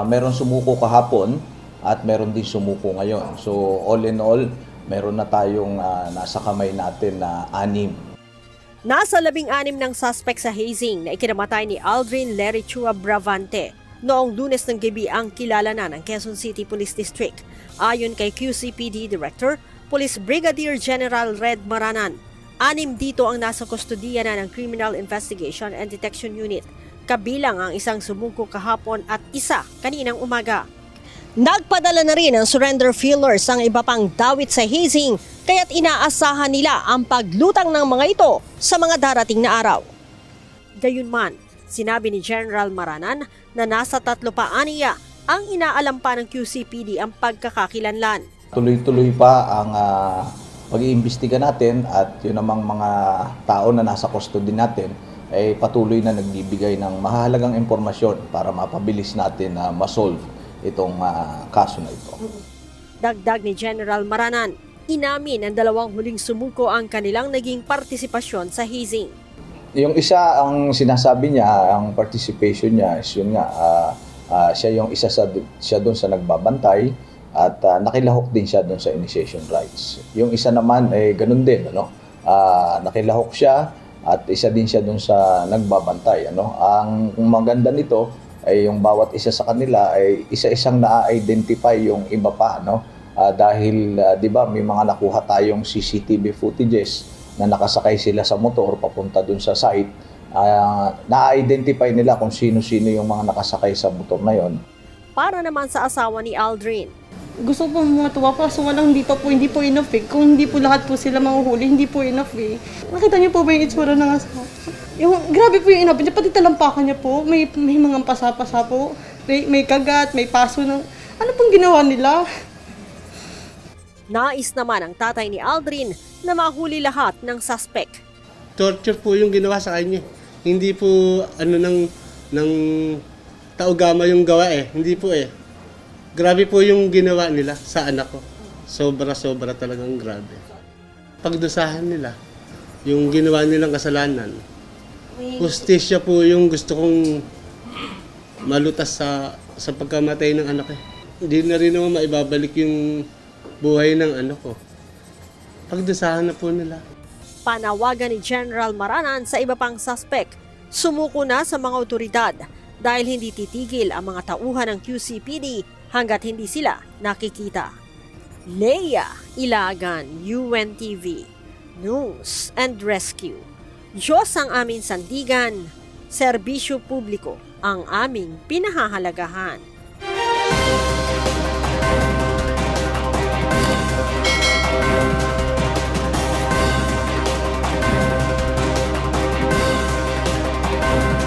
Meron sumuko kahapon at meron din sumuko ngayon. So all in all, meron na tayong nasa kamay natin na 6. Nasa 16 ng suspect sa hazing na ikinamatay ni Aldrin Lerichua Bravante noong Lunes ng gabi ang kilala na ng Quezon City Police District. Ayon kay QCPD Director, Police Brigadier General Red Maranan, 6 dito ang nasa kustodiya na ng Criminal Investigation and Detection Unit, kabilang ang isang sumuko kahapon at isa kaninang umaga. Nagpadala na rin ng surrender feelers ang iba pang dawit sa hazing, kaya't inaasahan nila ang paglutang ng mga ito sa mga darating na araw. Gayunman, sinabi ni General Maranan na nasa 3 pa aniya ang inaalam pa ng QCPD ang pagkakakilanlan. Tuloy-tuloy pa ang pag-iimbestiga natin at yun namang mga tao na nasa custody natin ay patuloy na nagbibigay ng mahalagang impormasyon para mapabilis natin na masolve itong kaso na ito. Dagdag ni General Maranan, inamin ang 2 huling sumuko ang kanilang naging partisipasyon sa hazing. Yung isa, ang sinasabi niya, ang participation niya is yun nga, siya yung isa siya doon sa nagbabantay at nakilahok din siya doon sa initiation rights. Yung isa naman ay ganun din, nakilahok siya at isa din siya doon sa nagbabantay. Ang maganda nito ay yung bawat isa sa kanila ay isa-isang na-identify yung iba pa, dahil 'di ba may mga nakuha tayong CCTV footages na nakasakay sila sa motor papunta dun sa site. Na-identify nila kung sino-sino yung mga nakasakay sa motor na yon. Para naman sa asawa ni Aldrin, gusto po matuwa po, so walang hindi po enough eh. Kung hindi po lahat po sila mahuhuli, hindi po enough eh. Nakita niyo po ba yung itsura ng asawa? Grabe po yung inabot niya, pati talampakan niya po, may mga pasa-pasa po, may kagat, may paso ng, ano pong ginawa nila? Nais naman ang tatay ni Aldrin na mahuli lahat ng suspect. Torture po yung ginawa sa kanya. Hindi po ng taugama yung gawa hindi po Grabe po yung ginawa nila sa anak ko. Sobra-sobra talagang grabe. Pagdusahan nila, yung ginawa nilang kasalanan, hustisya po yung gusto kong malutas sa pagkamatay ng anak Hindi na rin naman maibabalik yung buhay ng anak ko. Pagdusahan na po nila. Panawagan ni General Maranan sa iba pang suspect, sumuko na sa mga otoridad dahil hindi titigil ang mga tauhan ng QCPD hanggat hindi sila nakikita. Leia Ilagan, UNTV, News and Rescue. Diyos ang aming sandigan, serbisyo publiko ang aming pinahahalagahan.